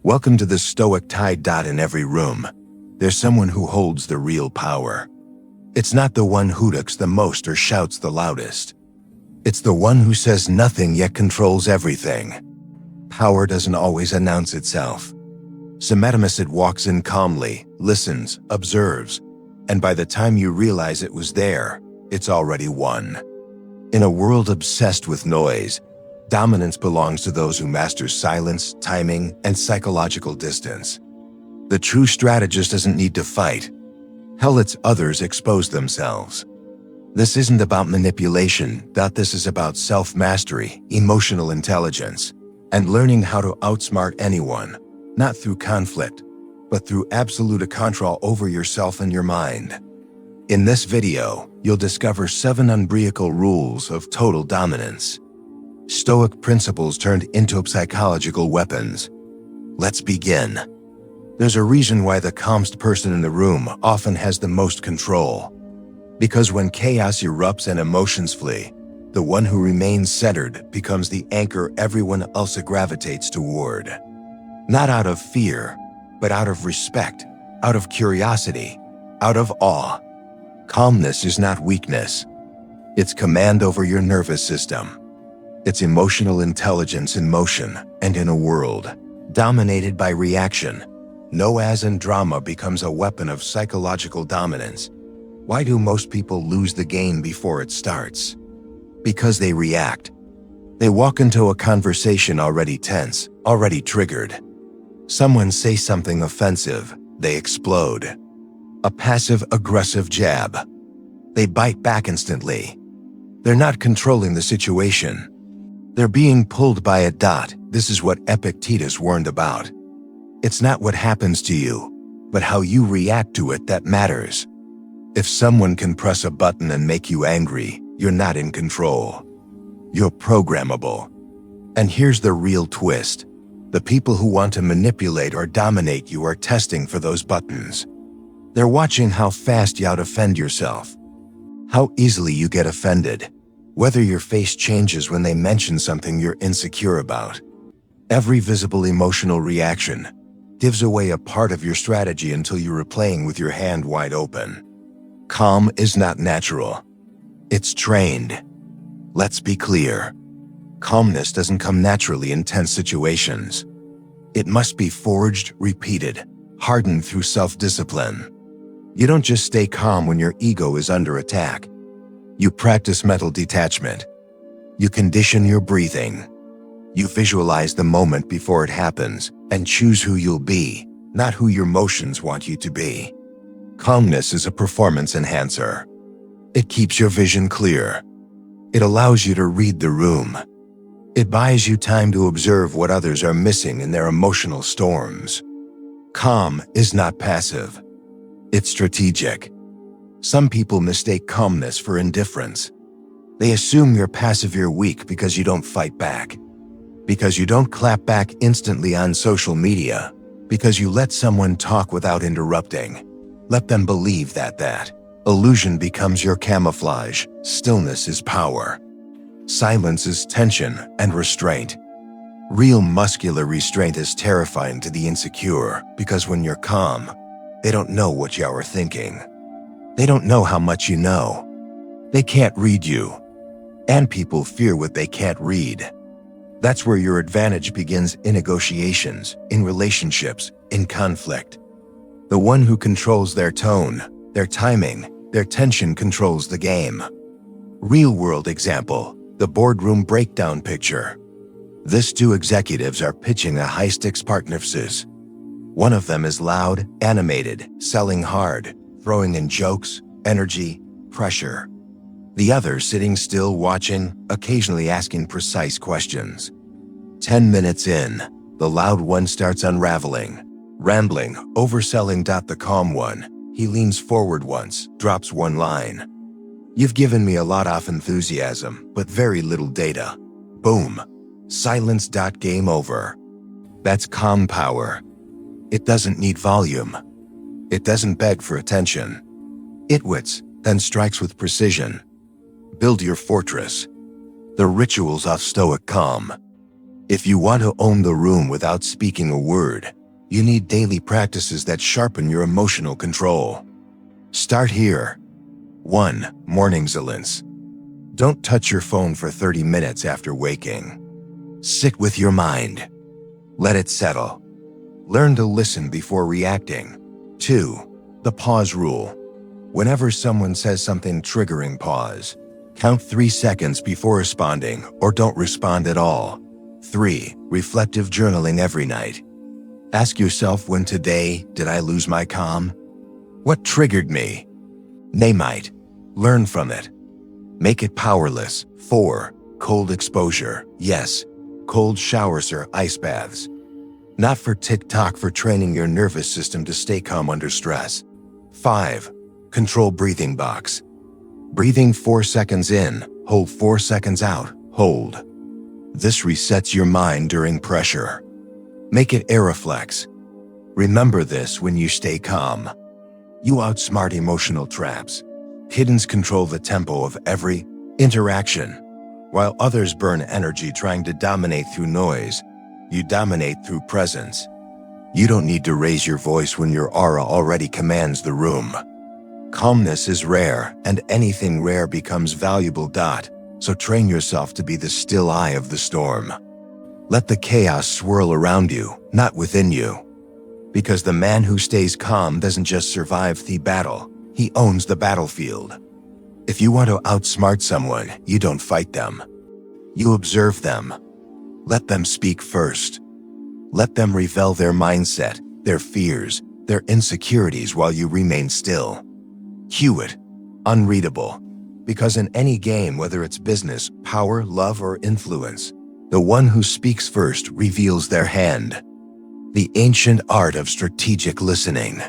Welcome to the Stoic Tide. In every room, there's someone who holds the real power. It's not the one who talks the most or shouts the loudest. It's the one who says nothing yet controls everything. Power doesn't always announce itself. Sometimes it walks in calmly, listens, observes, and by the time you realize it was there, it's already won. In a world obsessed with noise, dominance belongs to those who master silence, timing, and psychological distance. The true strategist doesn't need to fight. Hell, lets others expose themselves. This isn't about manipulation. This is about self-mastery, emotional intelligence, and learning how to outsmart anyone, not through conflict, but through absolute control over yourself and your mind. In this video, you'll discover 7 unbreakable rules of total dominance. Stoic principles turned into psychological weapons. Let's begin. There's a reason why the calmest person in the room often has the most control. Because when chaos erupts and emotions flee, the one who remains centered becomes the anchor everyone else gravitates toward. Not out of fear, but out of respect, out of curiosity, out of awe. Calmness is not weakness. It's command over your nervous system. It's emotional intelligence in motion, and in a world dominated by reaction, noise and drama becomes a weapon of psychological dominance. Why do most people lose the game before it starts? Because they react. They walk into a conversation already tense, already triggered. Someone says something offensive, they explode. A passive-aggressive jab. They bite back instantly. They're not controlling the situation. They're being pulled by a dot. This is what Epictetus warned about. It's not what happens to you, but how you react to it that matters. If someone can press a button and make you angry, you're not in control. You're programmable. And here's the real twist. The people who want to manipulate or dominate you are testing for those buttons. They're watching how fast you out-offend yourself, how easily you get offended, whether your face changes when they mention something you're insecure about. Every visible emotional reaction gives away a part of your strategy until you're replaying with your hand wide open. Calm is not natural. It's trained. Let's be clear. Calmness doesn't come naturally in tense situations. It must be forged, repeated, hardened through self-discipline. You don't just stay calm when your ego is under attack. You practice mental detachment. You condition your breathing. You visualize the moment before it happens and choose who you'll be, not who your emotions want you to be. Calmness is a performance enhancer. It keeps your vision clear. It allows you to read the room. It buys you time to observe what others are missing in their emotional storms. Calm is not passive. It's strategic. Some people mistake calmness for indifference. They assume you're passive, you're weak because you don't fight back. Because you don't clap back instantly on social media. Because you let someone talk without interrupting. Let them believe that illusion becomes your camouflage. Stillness is power. Silence is tension and restraint. Real muscular restraint is terrifying to the insecure because when you're calm, they don't know what you are thinking. They don't know how much you know. They can't read you. And people fear what they can't read. That's where your advantage begins in negotiations, in relationships, in conflict. The one who controls their tone, their timing, their tension controls the game. Real-world example, the boardroom breakdown picture. These 2 executives are pitching a high-stakes partnership. One of them is loud, animated, selling hard, throwing in jokes, energy, pressure. The other sitting still watching, occasionally asking precise questions. 10 minutes in, the loud one starts unraveling, rambling, overselling. The calm one, he leans forward once, drops one line. You've given me a lot of enthusiasm, but very little data. Boom. Silence. Game over. That's calm power. It doesn't need volume. It doesn't beg for attention. It waits, then strikes with precision. Build your fortress. The rituals of Stoic calm. If you want to own the room without speaking a word, you need daily practices that sharpen your emotional control. Start here. 1. Morning silence. Don't touch your phone for 30 minutes after waking. Sit with your mind. Let it settle. Learn to listen before reacting. 2. The pause rule. Whenever someone says something triggering, pause. Count 3 seconds before responding, or don't respond at all. 3. Reflective journaling every night. Ask yourself, when today did I lose my calm? What triggered me? Name it. Learn from it. Make it powerless. 4. Cold exposure. Yes, cold showers or ice baths. Not for TikTok, for training your nervous system to stay calm under stress. 5. Control breathing box. Breathing 4 seconds in, hold 4 seconds out, hold. This resets your mind during pressure. Make it Aeroflex. Remember this when you stay calm. You outsmart emotional traps. Hiddens control the tempo of every interaction. While others burn energy trying to dominate through noise, you dominate through presence. You don't need to raise your voice when your aura already commands the room. Calmness is rare, and anything rare becomes valuable. So train yourself to be the still eye of the storm. Let the chaos swirl around you, not within you. Because the man who stays calm doesn't just survive the battle, he owns the battlefield. If you want to outsmart someone, you don't fight them. You observe them. Let them speak first. Let them reveal their mindset, their fears, their insecurities while you remain still. Cue it. Unreadable. Because in any game, whether it's business, power, love, or influence, the one who speaks first reveals their hand. The ancient art of strategic listening.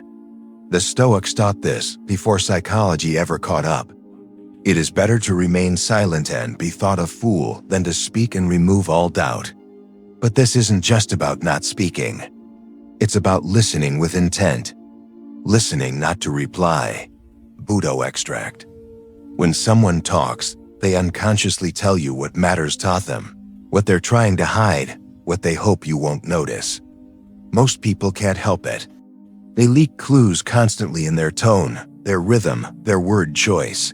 The Stoics taught this before psychology ever caught up. It is better to remain silent and be thought a fool than to speak and remove all doubt. But this isn't just about not speaking. It's about listening with intent. Listening not to reply. Budo extract. When someone talks, they unconsciously tell you what matters taught them, what they're trying to hide, what they hope you won't notice. Most people can't help it. They leak clues constantly in their tone, their rhythm, their word choice.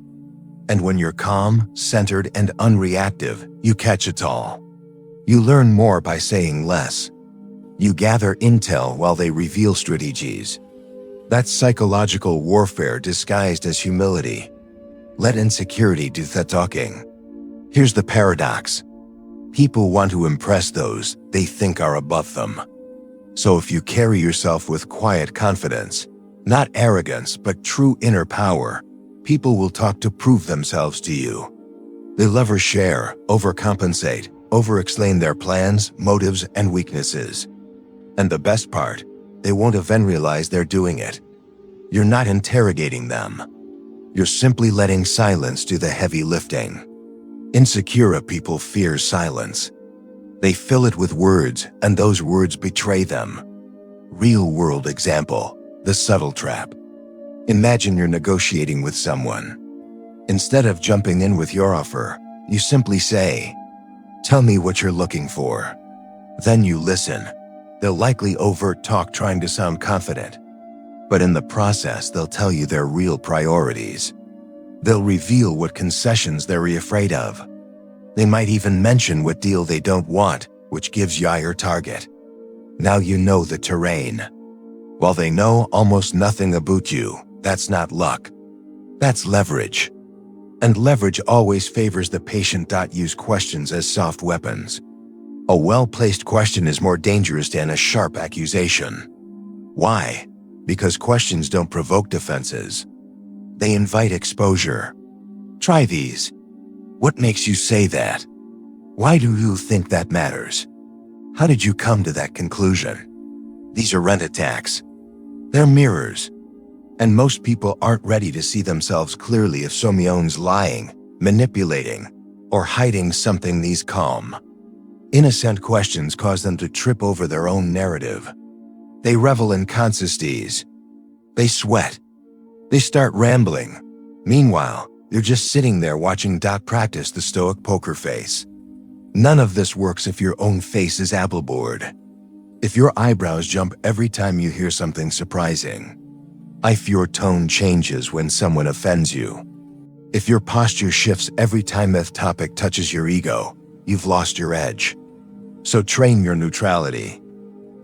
And when you're calm, centered, and unreactive, you catch it all. You learn more by saying less. You gather intel while they reveal strategies. That's psychological warfare disguised as humility. Let insecurity do the talking. Here's the paradox. People want to impress those they think are above them. So if you carry yourself with quiet confidence, not arrogance but true inner power, people will talk to prove themselves to you. They'll overshare, overcompensate, over-explain their plans, motives, and weaknesses. And the best part, they won't even realize they're doing it. You're not interrogating them. You're simply letting silence do the heavy lifting. Insecure people fear silence. They fill it with words, and those words betray them. Real-world example, the subtle trap. Imagine you're negotiating with someone. Instead of jumping in with your offer, you simply say, "Tell me what you're looking for." Then you listen. They'll likely overt talk trying to sound confident. But in the process, they'll tell you their real priorities. They'll reveal what concessions they're afraid of. They might even mention what deal they don't want, which gives you your target. Now you know the terrain. While they know almost nothing about you, that's not luck. That's leverage. And leverage always favors the patient. Use questions as soft weapons. A well-placed question is more dangerous than a sharp accusation. Why? Because questions don't provoke defenses. They invite exposure. Try these. What makes you say that? Why do you think that matters? How did you come to that conclusion? These are rent attacks. They're mirrors. And most people aren't ready to see themselves clearly if someone's lying, manipulating, or hiding something. These calm, innocent questions cause them to trip over their own narrative. They revel in consistencies. They sweat. They start rambling. Meanwhile, you're just sitting there watching. Practice the Stoic poker face. None of this works if your own face is apple bored. If your eyebrows jump every time you hear something surprising. If your tone changes when someone offends you. If your posture shifts every time a topic touches your ego, you've lost your edge. So train your neutrality.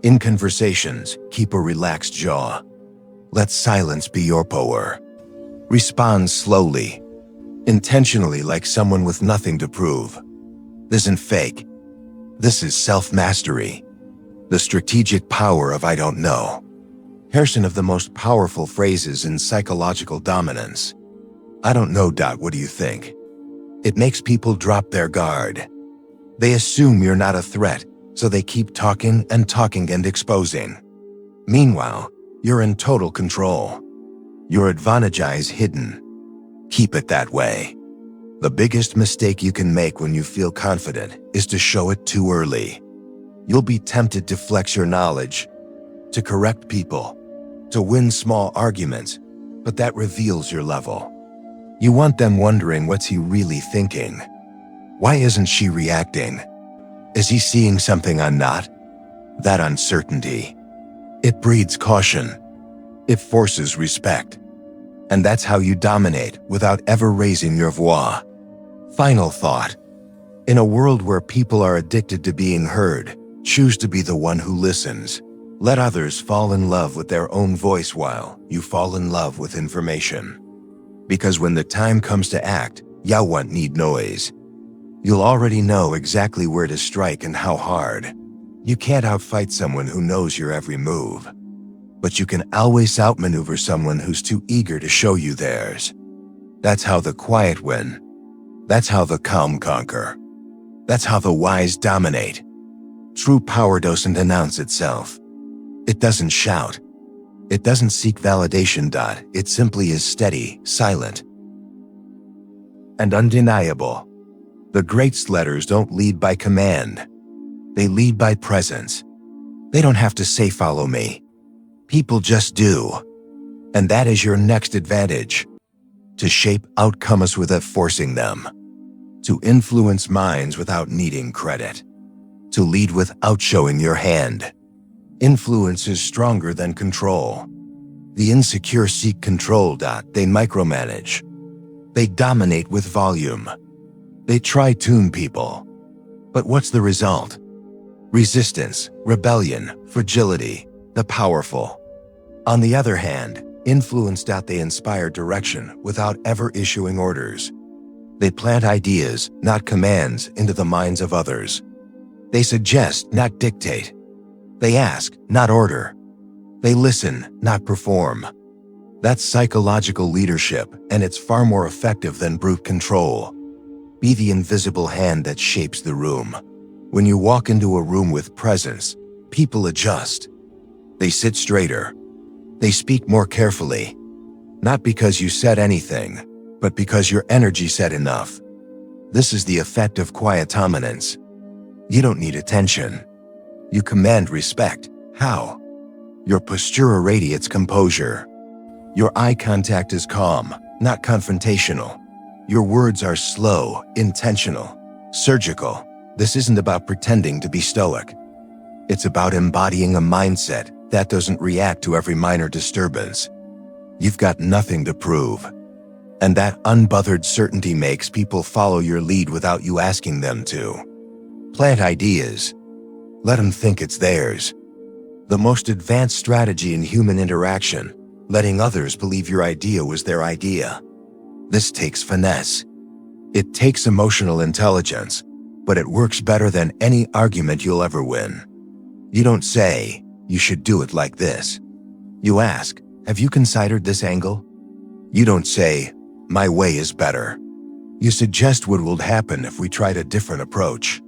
In conversations, keep a relaxed jaw. Let silence be your power. Respond slowly, intentionally, like someone with nothing to prove. This isn't fake. This is self-mastery. The strategic power of I don't know. Here's one of the most powerful phrases in psychological dominance. I don't know. What do you think? It makes people drop their guard. They assume you're not a threat, so they keep talking and exposing. Meanwhile, you're in total control. Your advantage is hidden. Keep it that way. The biggest mistake you can make when you feel confident is to show it too early. You'll be tempted to flex your knowledge, to correct people, to win small arguments, but that reveals your level. You want them wondering, what's he really thinking? Why isn't she reacting? Is he seeing something I'm not? That uncertainty. It breeds caution. It forces respect. And that's how you dominate without ever raising your voix. Final thought. In a world where people are addicted to being heard, choose to be the one who listens. Let others fall in love with their own voice while you fall in love with information. Because when the time comes to act, you won't need noise. You'll already know exactly where to strike and how hard. You can't outfight someone who knows your every move. But you can always outmaneuver someone who's too eager to show you theirs. That's how the quiet win. That's how the calm conquer. That's how the wise dominate. True power doesn't announce itself. It doesn't shout. It doesn't seek validation. It simply is steady, silent, and undeniable. The greatest leaders don't lead by command. They lead by presence. They don't have to say, follow me. People just do. And that is your next advantage. To shape outcomes without forcing them. To influence minds without needing credit. To lead without showing your hand. Influence is stronger than control. The insecure seek control. They micromanage. They dominate with volume. They try tune people. But what's the result? Resistance, rebellion, fragility, the powerful. On the other hand, influence. They inspire direction without ever issuing orders. They plant ideas, not commands, into the minds of others. They suggest, not dictate. They ask, not order. They listen, not perform. That's psychological leadership, and it's far more effective than brute control. Be the invisible hand that shapes the room. When you walk into a room with presence, people adjust. They sit straighter. They speak more carefully. Not because you said anything, but because your energy said enough. This is the effect of quiet dominance. You don't need attention. You command respect. How? Your posture radiates composure. Your eye contact is calm, not confrontational. Your words are slow, intentional, surgical. This isn't about pretending to be stoic. It's about embodying a mindset that doesn't react to every minor disturbance. You've got nothing to prove. And that unbothered certainty makes people follow your lead without you asking them to. Plant ideas. Let them think it's theirs. The most advanced strategy in human interaction, letting others believe your idea was their idea. This takes finesse. It takes emotional intelligence, but it works better than any argument you'll ever win. You don't say, you should do it like this. You ask, have you considered this angle? You don't say, my way is better. You suggest what will happen if we tried a different approach.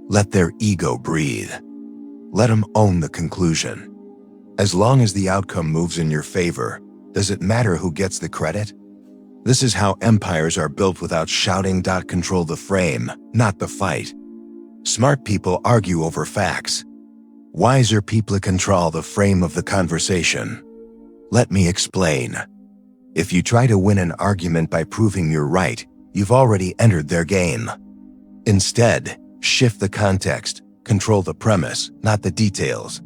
Let their ego breathe. Let them own the conclusion. As long as the outcome moves in your favor, does it matter who gets the credit? This is how empires are built without shouting. Control the frame, not the fight. Smart people argue over facts. Wiser people control the frame of the conversation. Let me explain. If you try to win an argument by proving you're right, you've already entered their game. Instead, Shift the context, control the premise, not the details.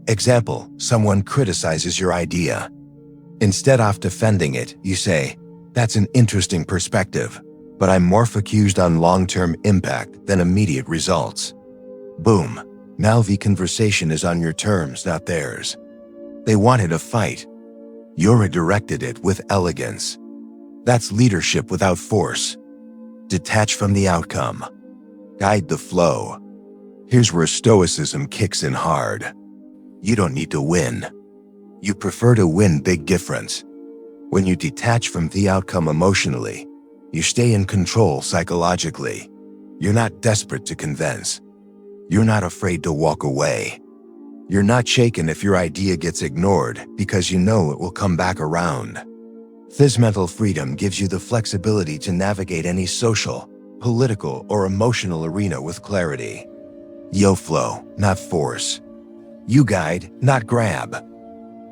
Example, someone criticizes your idea. Instead of defending it, you say, "That's an interesting perspective, but I'm more focused on long-term impact than immediate results." Boom. Now the conversation is on your terms, not theirs. They wanted a fight. You redirected it with elegance. That's leadership without force. Detach from the outcome. Guide the flow. Here's where Stoicism kicks in hard. You don't need to win. You prefer to win big difference. When you detach from the outcome emotionally, you stay in control psychologically. You're not desperate to convince. You're not afraid to walk away. You're not shaken if your idea gets ignored because you know it will come back around. This mental freedom gives you the flexibility to navigate any social, political, or emotional arena with clarity. You flow, not force. You guide, not grab.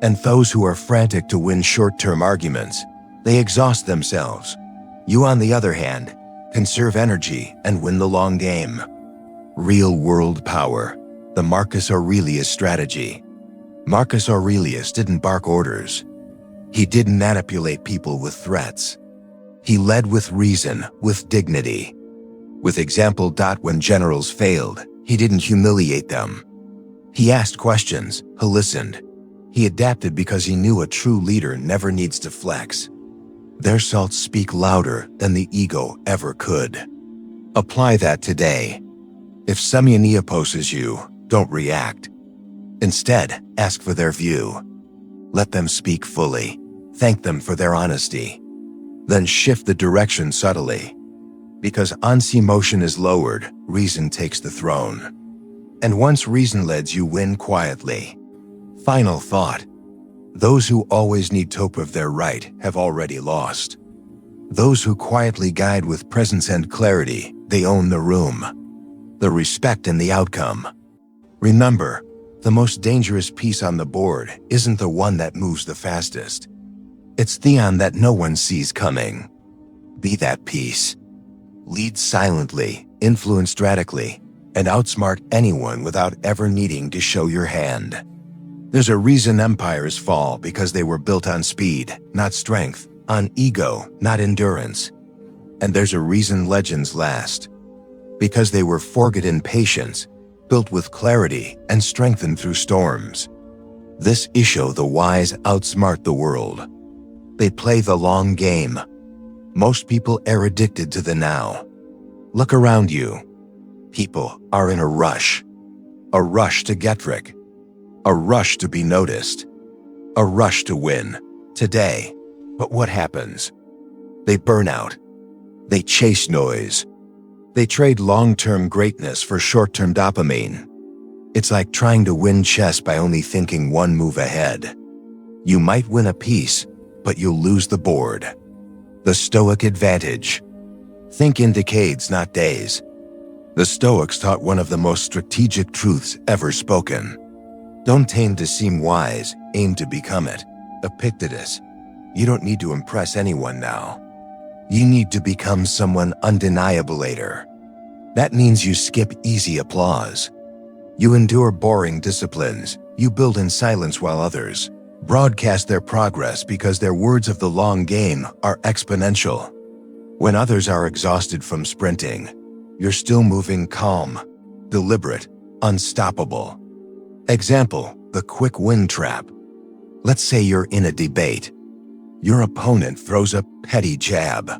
And those who are frantic to win short-term arguments, they exhaust themselves. You, on the other hand, conserve energy and win the long game. Real-world power, the Marcus Aurelius strategy. Marcus Aurelius didn't bark orders. He didn't manipulate people with threats. He led with reason, with dignity. With example. When generals failed, he didn't humiliate them. He asked questions, he listened. He adapted because he knew a true leader never needs to flex. Their salts speak louder than the ego ever could. Apply that today. If someone opposes you, don't react. Instead, ask for their view. Let them speak fully. Thank them for their honesty. Then shift the direction subtly. Because once emotion is lowered, reason takes the throne. And once reason leads, you win quietly. Final thought. Those who always need to prove they're right have already lost. Those who quietly guide with presence and clarity, they own the room. The respect in the outcome. Remember, the most dangerous piece on the board isn't the one that moves the fastest. It's the one that no one sees coming. Be that piece. Lead silently, influence radically, and outsmart anyone without ever needing to show your hand. There's a reason empires fall, because they were built on speed, not strength, on ego, not endurance. And there's a reason legends last, because they were forged in patience, built with clarity, and strengthened through storms. This issue the wise outsmart the world. They play the long game. Most people are addicted to the now. Look around you. People are in a rush to get rich, a rush to be noticed, a rush to win today. But what happens? They burn out. They chase noise. They trade long-term greatness for short-term dopamine. It's like trying to win chess by only thinking one move ahead. You might win a piece, but you'll lose the board. The Stoic advantage. Think in decades, not days. The Stoics taught one of the most strategic truths ever spoken. Don't aim to seem wise, aim to become it. Epictetus. You don't need to impress anyone now. You need to become someone undeniable later. That means you skip easy applause. You endure boring disciplines. You build in silence while others broadcast their progress, because their words of the long game are exponential. When others are exhausted from sprinting, you're still moving calm, deliberate, unstoppable. Example, the quick win trap. Let's say you're in a debate. Your opponent throws a petty jab.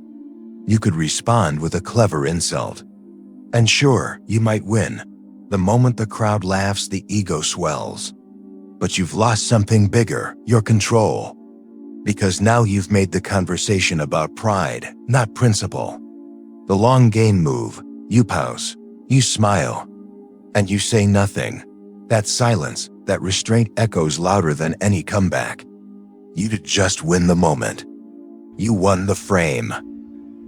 You could respond with a clever insult. And sure, you might win. The moment the crowd laughs, the ego swells. But you've lost something bigger, your control. Because now you've made the conversation about pride, not principle. The long game move, you pause, you smile, and you say nothing. That silence, that restraint echoes louder than any comeback. You did just win the moment. You won the frame.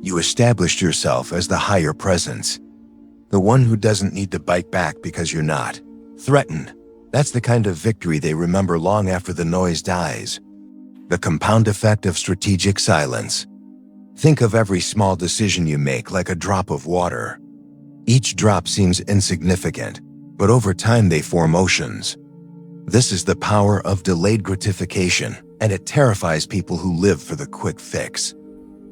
You established yourself as the higher presence. The one who doesn't need to bite back because you're not threatened. That's the kind of victory they remember long after the noise dies. The compound effect of strategic silence. Think of every small decision you make like a drop of water. Each drop seems insignificant, but over time they form oceans. This is the power of delayed gratification, and it terrifies people who live for the quick fix.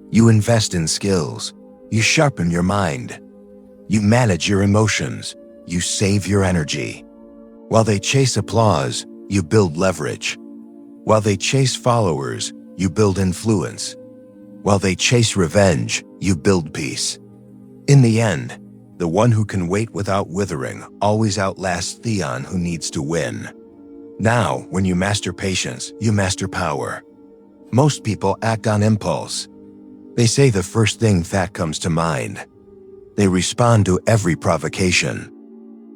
You invest in skills. You sharpen your mind. You manage your emotions. You save your energy. While they chase applause, you build leverage. While they chase followers, you build influence. While they chase revenge, you build peace. In the end, the one who can wait without withering always outlasts the one who needs to win. Now, when you master patience, you master power. Most people act on impulse. They say the first thing that comes to mind. They respond to every provocation.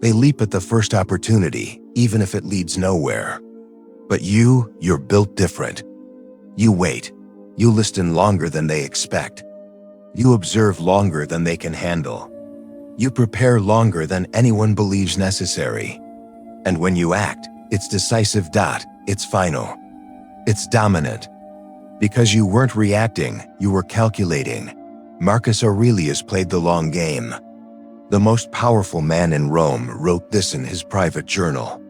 They leap at the first opportunity, even if it leads nowhere. But you're built different. You wait. You listen longer than they expect. You observe longer than they can handle. You prepare longer than anyone believes necessary. And when you act, it's decisive. It's final. It's dominant. Because you weren't reacting, you were calculating. Marcus Aurelius played the long game. The most powerful man in Rome wrote this in his private journal.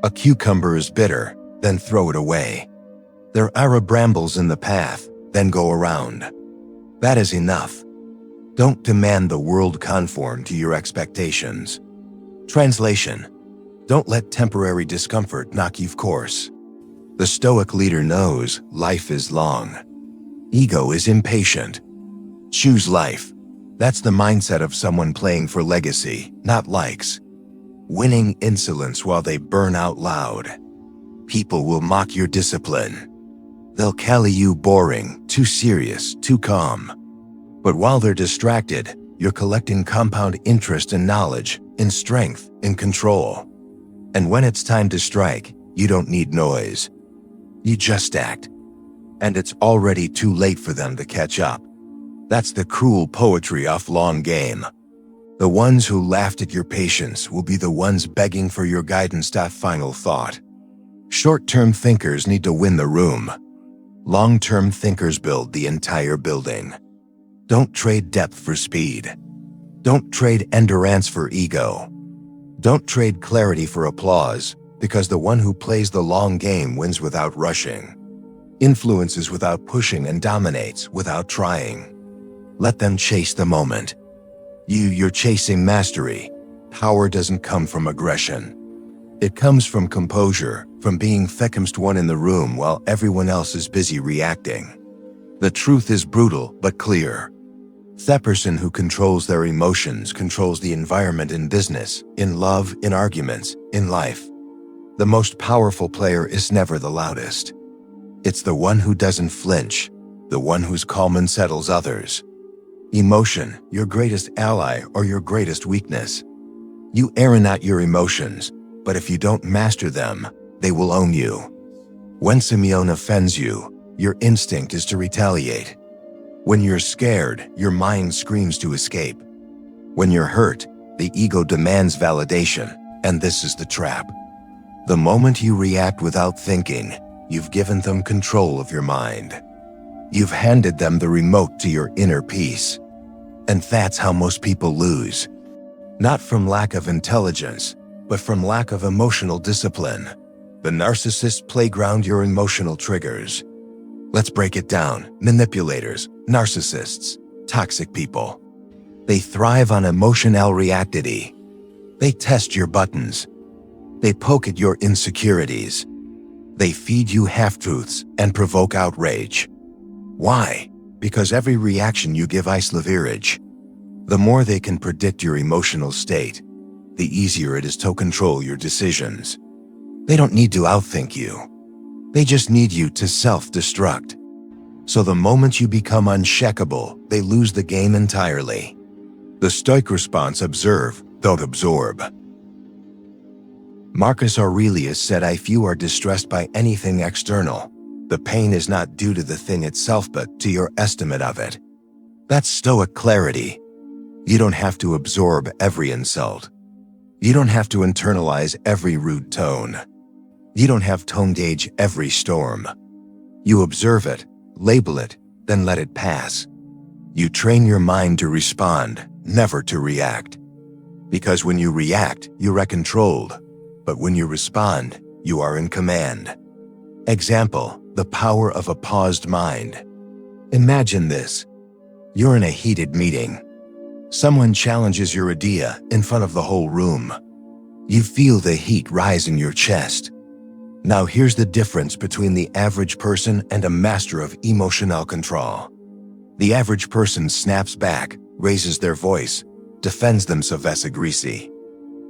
A cucumber is bitter, then throw it away. There are brambles in the path, then go around. That is enough. Don't demand the world conform to your expectations. Translation: don't let temporary discomfort knock you off course. The Stoic leader knows life is long. Ego is impatient. Choose life. That's the mindset of someone playing for legacy, not likes. Winning insolence while they burn out loud. People will mock your discipline. They'll call you boring, too serious, too calm. But while they're distracted, you're collecting compound interest in knowledge, in strength, in control. And when it's time to strike, you don't need noise. You just act. And it's already too late for them to catch up. That's the cruel poetry of long game. The ones who laughed at your patience will be the ones begging for your guidance. Final thought. Short-term thinkers need to win the room. Long-term thinkers build the entire building. Don't trade depth for speed. Don't trade endurance for ego. Don't trade clarity for applause, because the one who plays the long game wins without rushing, influences without pushing, and dominates without trying. Let them chase the moment. You're chasing mastery. Power doesn't come from aggression. It comes from composure, from being thickest one in the room while everyone else is busy reacting. The truth is brutal but clear. The person who controls their emotions controls the environment in business, in love, in arguments, in life. The most powerful player is never the loudest. It's the one who doesn't flinch, the one who's calm and settles others. Emotion, your greatest ally or your greatest weakness. You aeronaut your emotions, but if you don't master them, they will own you. When Simeon offends you, your instinct is to retaliate. When you're scared, your mind screams to escape. When you're hurt, the ego demands validation, and this is the trap. The moment you react without thinking, you've given them control of your mind. You've handed them the remote to your inner peace. And that's how most people lose. Not from lack of intelligence, but from lack of emotional discipline. The narcissist's playground, your emotional triggers. Let's break it down. Manipulators, narcissists, toxic people. They thrive on emotional reactivity. They test your buttons. They poke at your insecurities. They feed you half-truths and provoke outrage. Why? Because every reaction you give is leverage. The more they can predict your emotional state, the easier it is to control your decisions. They don't need to outthink you. They just need you to self-destruct. So the moment you become uncheckable, they lose the game entirely. The Stoic response: observe, don't absorb. Marcus Aurelius said, if you are distressed by anything external, the pain is not due to the thing itself but to your estimate of it. That's Stoic clarity. You don't have to absorb every insult. You don't have to internalize every rude tone. You don't have to gauge every storm. You observe it, label it, then let it pass. You train your mind to respond, never to react. Because when you react, you are controlled, but when you respond, you are in command. Example, the power of a paused mind. Imagine this. You're in a heated meeting. Someone challenges your idea in front of the whole room. You feel the heat rise in your chest. Now here's the difference between the average person and a master of emotional control. The average person snaps back, raises their voice, defends themselves aggressively.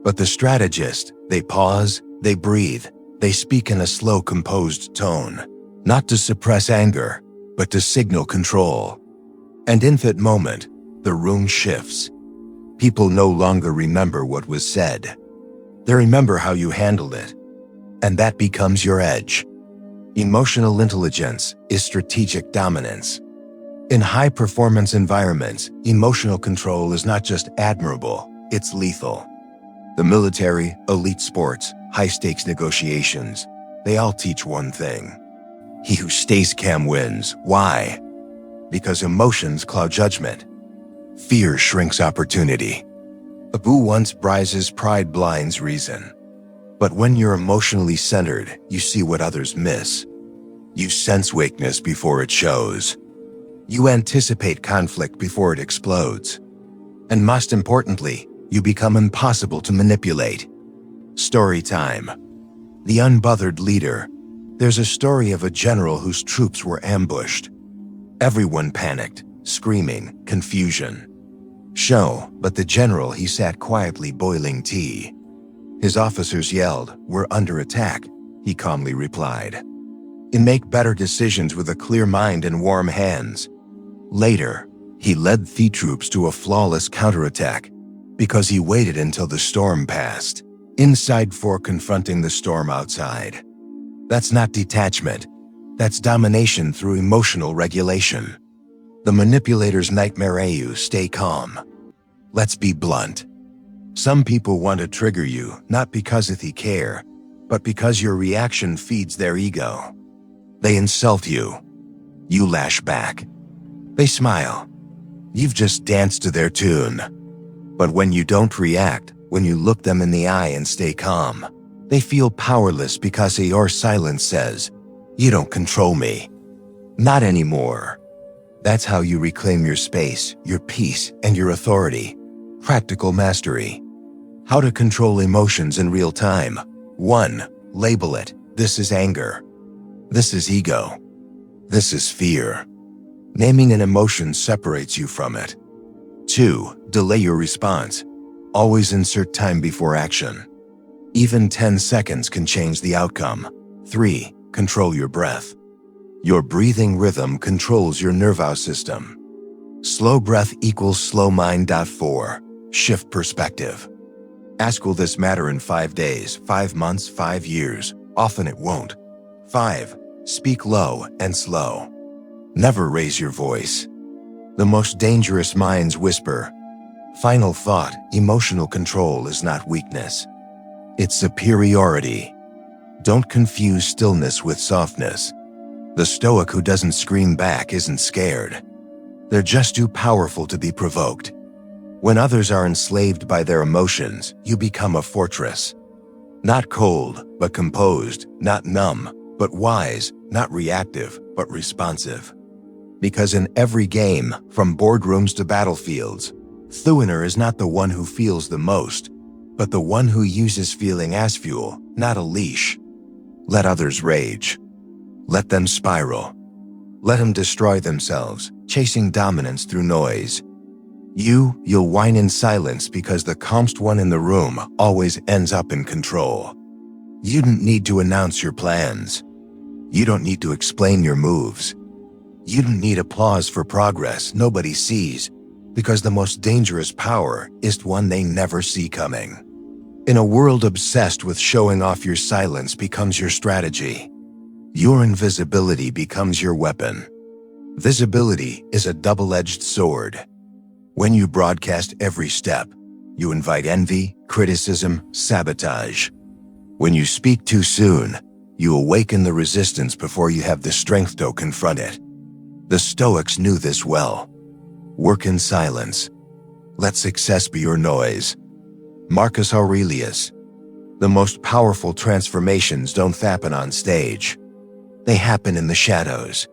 But the strategist, they pause, they breathe, they speak in a slow, composed tone, not to suppress anger, but to signal control. And in that moment, the room shifts. People no longer remember what was said. They remember how you handled it. And that becomes your edge. Emotional intelligence is strategic dominance. In high-performance environments, emotional control is not just admirable, it's lethal. The military, elite sports, high-stakes negotiations, they all teach one thing. He who stays calm wins. Why? Because emotions cloud judgment. Fear shrinks opportunity. Abu once prizes pride blinds reason. But when you're emotionally centered, you see what others miss. You sense weakness before it shows. You anticipate conflict before it explodes. And most importantly, you become impossible to manipulate. Story time. The unbothered leader. There's a story of a general whose troops were ambushed. Everyone panicked, screaming, confusion. But the general, he sat quietly boiling tea. His officers yelled, "We're under attack," he calmly replied. "You make better decisions with a clear mind and warm hands." Later, he led the troops to a flawless counterattack because he waited until the storm passed, inside for confronting the storm outside. That's not detachment. That's domination through emotional regulation. The manipulator's nightmare. You stay calm. Let's be blunt. Some people want to trigger you, not because they care, but because your reaction feeds their ego. They insult you. You lash back. They smile. You've just danced to their tune. But when you don't react, when you look them in the eye and stay calm, they feel powerless because your silence says, "You don't control me." Not anymore. That's how you reclaim your space, your peace, and your authority. Practical mastery. How to control emotions in real time. 1. Label it. This is anger. This is ego. This is fear. Naming an emotion separates you from it. 2. Delay your response. Always insert time before action. Even 10 seconds can change the outcome. 3. Control your breath. Your breathing rhythm controls your nervous system. Slow breath equals slow mind. 4. Shift perspective. Ask, will this matter in 5 days, 5 months, 5 years? Often it won't. 5. Speak low and slow. Never raise your voice. The most dangerous minds whisper. Final thought, emotional control is not weakness. It's superiority. Don't confuse stillness with softness. The Stoic who doesn't scream back isn't scared. They're just too powerful to be provoked. When others are enslaved by their emotions, you become a fortress. Not cold, but composed, not numb, but wise, not reactive, but responsive. Because in every game, from boardrooms to battlefields, the winner is not the one who feels the most, but the one who uses feeling as fuel, not a leash. Let others rage. Let them spiral. Let them destroy themselves, chasing dominance through noise. You'll whine in silence because the calmest one in the room always ends up in control. You don't need to announce your plans. You don't need to explain your moves. You don't need applause for progress nobody sees, because the most dangerous power is one they never see coming. In a world obsessed with showing off, your silence becomes your strategy. Your invisibility becomes your weapon. Visibility is a double-edged sword. When you broadcast every step, you invite envy, criticism, sabotage. When you speak too soon, you awaken the resistance before you have the strength to confront it. The Stoics knew this well. Work in silence. Let success be your noise. Marcus Aurelius. The most powerful transformations don't happen on stage. They happen in the shadows.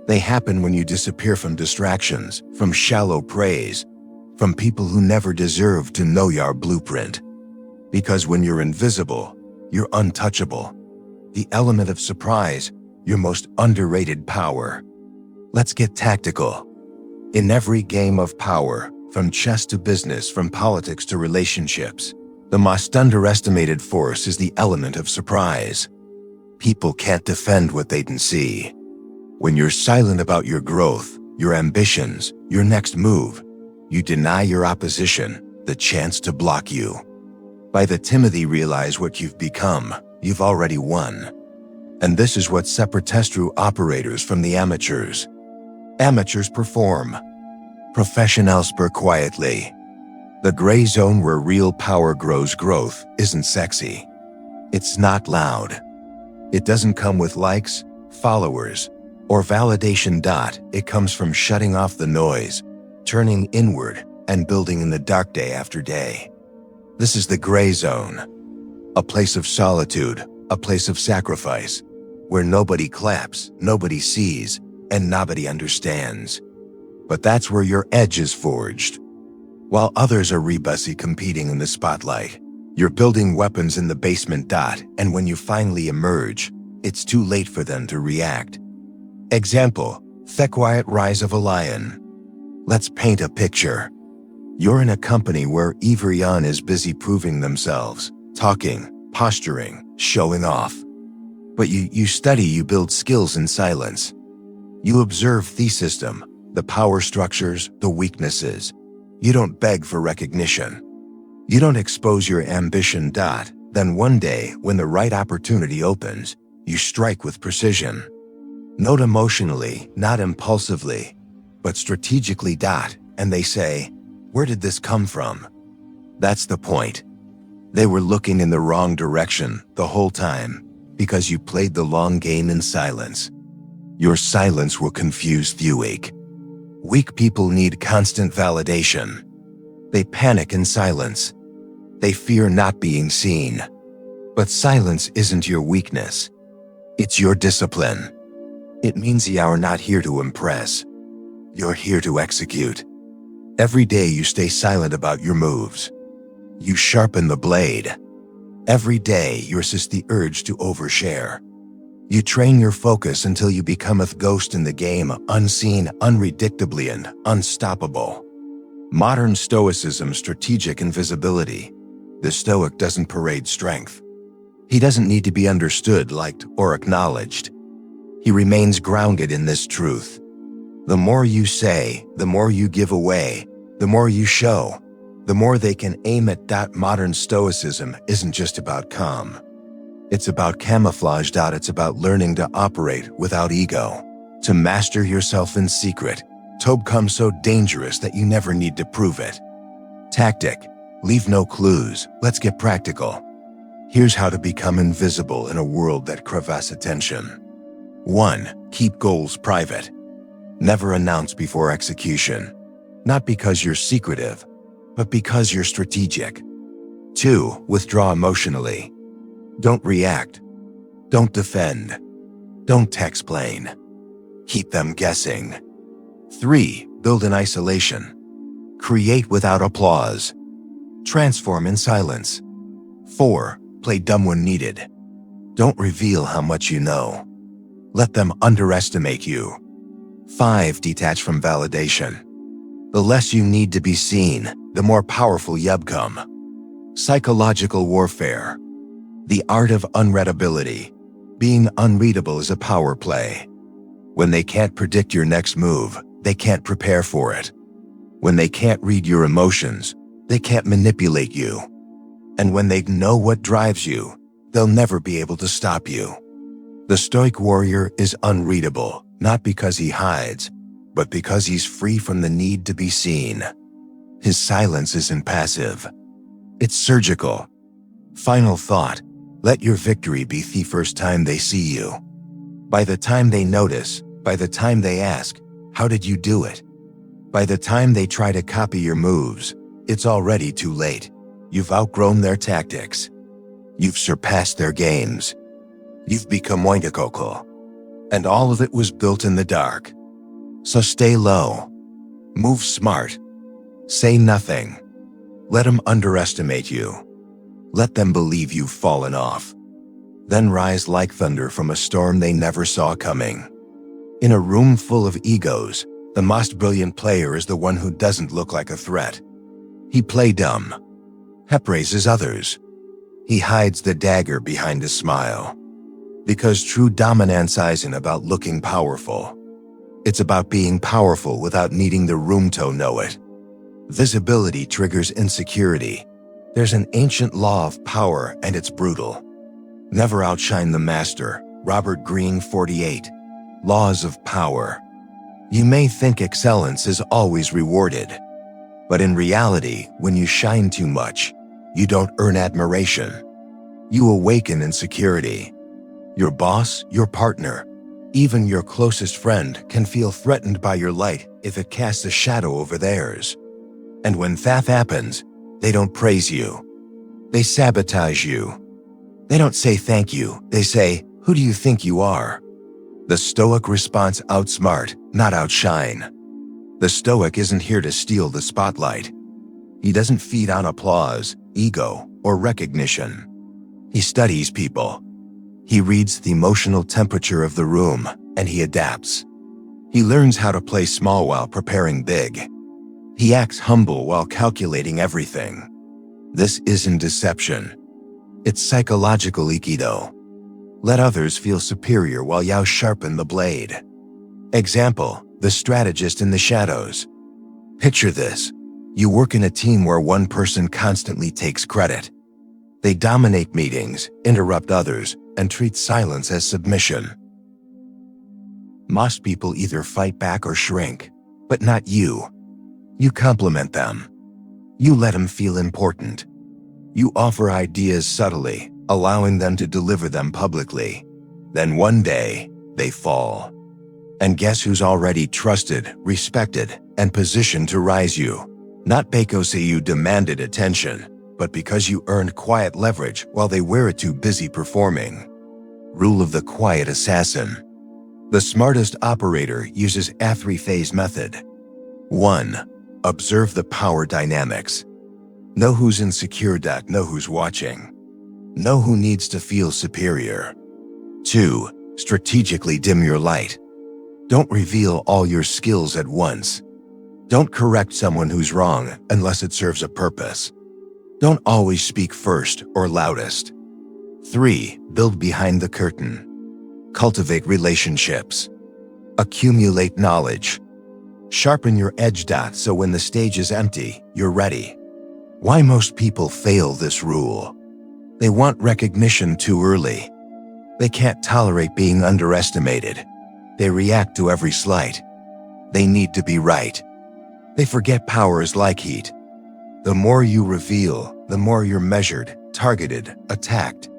They happen when you disappear from distractions, from shallow praise, from people who never deserve to know your blueprint. Because when you're invisible, you're untouchable. The element of surprise, your most underrated power. Let's get tactical. In every game of power, from chess to business, from politics to relationships, the most underestimated force is the element of surprise. People can't defend what they can see. When you're silent about your growth, your ambitions, your next move, you deny your opposition the chance to block you. By the time they realize what you've become, you've already won. And this is what separates true operators from the amateurs. Amateurs perform. Professionals spur quietly. The gray zone where real power grows growth isn't sexy. It's not loud. It doesn't come with likes, followers, or validation. It comes from shutting off the noise, turning inward, and building in the dark day after day. This is the gray zone. A place of solitude, a place of sacrifice, where nobody claps, nobody sees, and nobody understands. But that's where your edge is forged. While others are busy competing in the spotlight, you're building weapons in the basement. And when you finally emerge, it's too late for them to react. Example, the quiet rise of a lion. Let's paint a picture. You're in a company where everyone is busy proving themselves, talking, posturing, showing off. But you study, you build skills in silence. You observe the system, the power structures, the weaknesses. You don't beg for recognition. You don't expose your ambition. Then one day, when the right opportunity opens, you strike with precision. Not emotionally, not impulsively, but strategically. And they say, where did this come from? That's the point. They were looking in the wrong direction the whole time, because you played the long game in silence. Your silence will confuse the weak. Weak people need constant validation. They panic in silence. They fear not being seen. But silence isn't your weakness. It's your discipline. It means you are not here to impress. You're here to execute. Every day you stay silent about your moves. You sharpen the blade. Every day you resist the urge to overshare. You train your focus until you become a ghost in the game, unseen, unpredictably, and unstoppable. Modern Stoicism, strategic invisibility. The Stoic doesn't parade strength. He doesn't need to be understood, liked, or acknowledged. He remains grounded in this truth. The more you say, the more you give away, the more you show, the more they can aim at. Modern Stoicism isn't just about calm. It's about camouflage. It's about learning to operate without ego, to master yourself in secret, to become so dangerous that you never need to prove it. Tactic: leave no clues. Let's get practical. Here's how to become invisible in a world that craves attention. 1. Keep goals private. Never announce before execution. Not because you're secretive, but because you're strategic. 2. Withdraw emotionally. Don't react. Don't defend. Don't explain. Keep them guessing. 3. Build in isolation. Create without applause. Transform in silence. 4. Play dumb when needed. Don't reveal how much you know. Let them underestimate you. 5. Detach from validation. The less you need to be seen, the more powerful you become. Psychological warfare. The art of unreadability. Being unreadable is a power play. When they can't predict your next move, they can't prepare for it. When they can't read your emotions, they can't manipulate you. And when they know what drives you, they'll never be able to stop you. The Stoic warrior is unreadable, not because he hides, but because he's free from the need to be seen. His silence isn't passive. It's surgical. Final thought: let your victory be the first time they see you. By the time they notice, by the time they ask, how did you do it? By the time they try to copy your moves, it's already too late. You've outgrown their tactics. You've surpassed their games. You've become Ointakokal. And all of it was built in the dark. So stay low. Move smart. Say nothing. Let them underestimate you. Let them believe you've fallen off. Then rise like thunder from a storm they never saw coming. In a room full of egos, the most brilliant player is the one who doesn't look like a threat. He play dumb. Praises others. He hides the dagger behind a smile. Because true dominance isn't about looking powerful. It's about being powerful without needing the room to know it. Visibility triggers insecurity. There's an ancient law of power and it's brutal. Never outshine the master. Robert Greene, 48. Laws of power. You may think excellence is always rewarded. But in reality, when you shine too much, you don't earn admiration. You awaken insecurity. Your boss, your partner, even your closest friend can feel threatened by your light if it casts a shadow over theirs. And when that happens, they don't praise you. They sabotage you. They don't say thank you. They say, "Who do you think you are?" The Stoic response: outsmart, not outshine. The Stoic isn't here to steal the spotlight. He doesn't feed on applause, ego, or recognition. He studies people. He reads the emotional temperature of the room, and he adapts. He learns how to play small while preparing big. He acts humble while calculating everything. This isn't deception. It's psychological aikido. Let others feel superior while you sharpen the blade. Example: the strategist in the shadows. Picture this. You work in a team where one person constantly takes credit. They dominate meetings, interrupt others, and treat silence as submission. Most people either fight back or shrink, but not you. You compliment them. You let them feel important. You offer ideas subtly, allowing them to deliver them publicly. Then one day, they fall. And guess who's already trusted, respected, and positioned to rise you? Not because you demanded attention, but because you earned quiet leverage while they were too busy performing. Rule of the quiet assassin. The smartest operator uses a three-phase method. 1. Observe the power dynamics. Know who's insecure. Know who's watching. Know who needs to feel superior. 2. Strategically dim your light. Don't reveal all your skills at once. Don't correct someone who's wrong unless it serves a purpose. Don't always speak first or loudest. 3. Build behind the curtain. Cultivate relationships. Accumulate knowledge. Sharpen your edge. So when the stage is empty, you're ready. Why most people fail this rule? They want recognition too early. They can't tolerate being underestimated. They react to every slight. They need to be right. They forget power is like heat. The more you reveal, the more you're measured, targeted, attacked.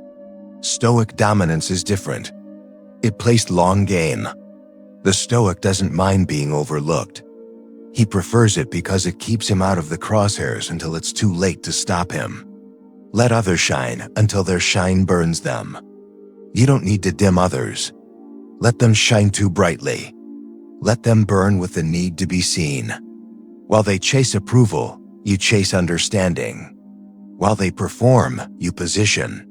Stoic dominance is different. It plays long game. The Stoic doesn't mind being overlooked. He prefers it because it keeps him out of the crosshairs until it's too late to stop him. Let others shine until their shine burns them. You don't need to dim others. Let them shine too brightly. Let them burn with the need to be seen. While they chase approval, you chase understanding. While they perform, you position.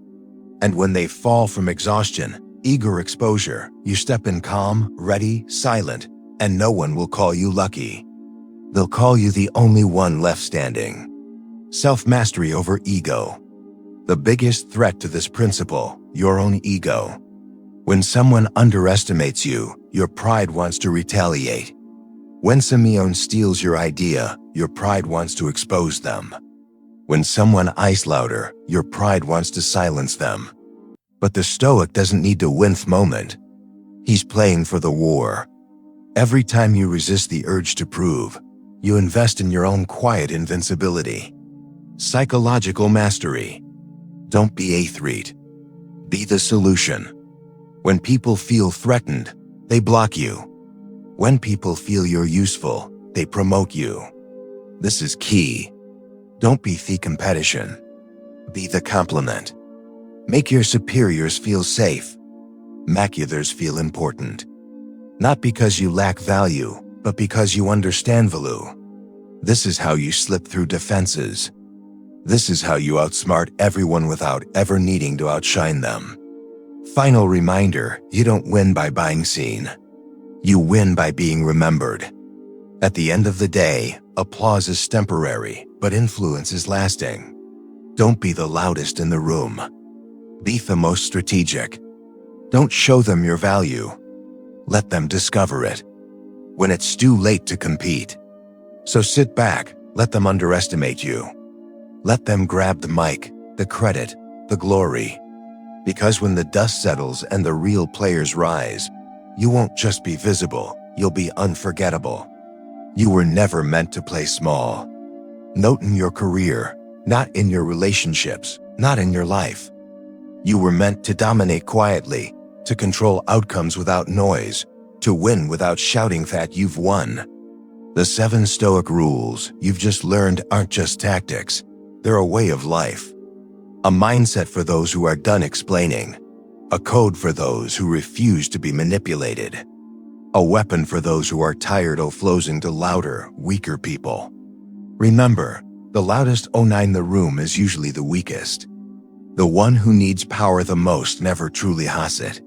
And when they fall from exhaustion, eager exposure, you step in calm, ready, silent, and no one will call you lucky. They'll call you the only one left standing. Self-mastery over ego. The biggest threat to this principle, your own ego. When someone underestimates you, your pride wants to retaliate. When someone steals your idea, your pride wants to expose them. When someone ice louder, your pride wants to silence them. But the Stoic doesn't need to win the moment. He's playing for the war. Every time you resist the urge to prove, you invest in your own quiet invincibility. Psychological mastery. Don't be a threat. Be the solution. When people feel threatened, they block you. When people feel you're useful, they promote you. This is key. Don't be the competition. Be the complement. Make your superiors feel safe. Make others feel important. Not because you lack value, but because you understand value. This is how you slip through defenses. This is how you outsmart everyone without ever needing to outshine them. Final reminder, you don't win by being seen. You win by being remembered. At the end of the day, applause is temporary, but influence is lasting. Don't be the loudest in the room. Be the most strategic. Don't show them your value. Let them discover it when it's too late to compete. So sit back, let them underestimate you. Let them grab the mic, the credit, the glory. Because when the dust settles and the real players rise, you won't just be visible, you'll be unforgettable. You were never meant to play small. Not in your career, not in your relationships, not in your life. You were meant to dominate quietly, to control outcomes without noise, to win without shouting that you've won. The 7 Stoic rules you've just learned aren't just tactics, they're a way of life. A mindset for those who are done explaining. A code for those who refuse to be manipulated. A weapon for those who are tired of losing to louder, weaker people. Remember, the loudest in the room is usually the weakest. The one who needs power the most never truly has it.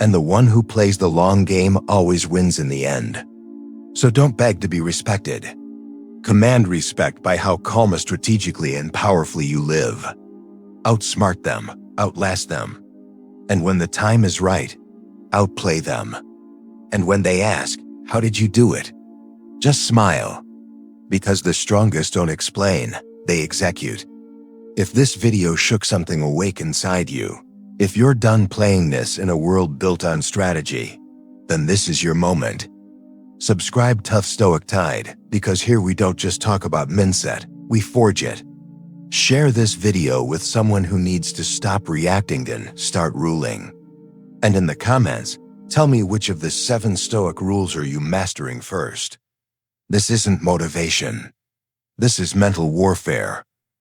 And the one who plays the long game always wins in the end. So don't beg to be respected. Command respect by how calm, strategically, and powerfully you live. Outsmart them, outlast them. And when the time is right, outplay them. And when they ask, how did you do it? Just smile. Because the strongest don't explain, they execute. If this video shook something awake inside you, if you're done playing this in a world built on strategy, then this is your moment. Subscribe to Stoic Tide, because here we don't just talk about mindset, we forge it. Share this video with someone who needs to stop reacting and start ruling. And in the comments, tell me which of the 7 Stoic rules are you mastering first. This isn't motivation. This is mental warfare.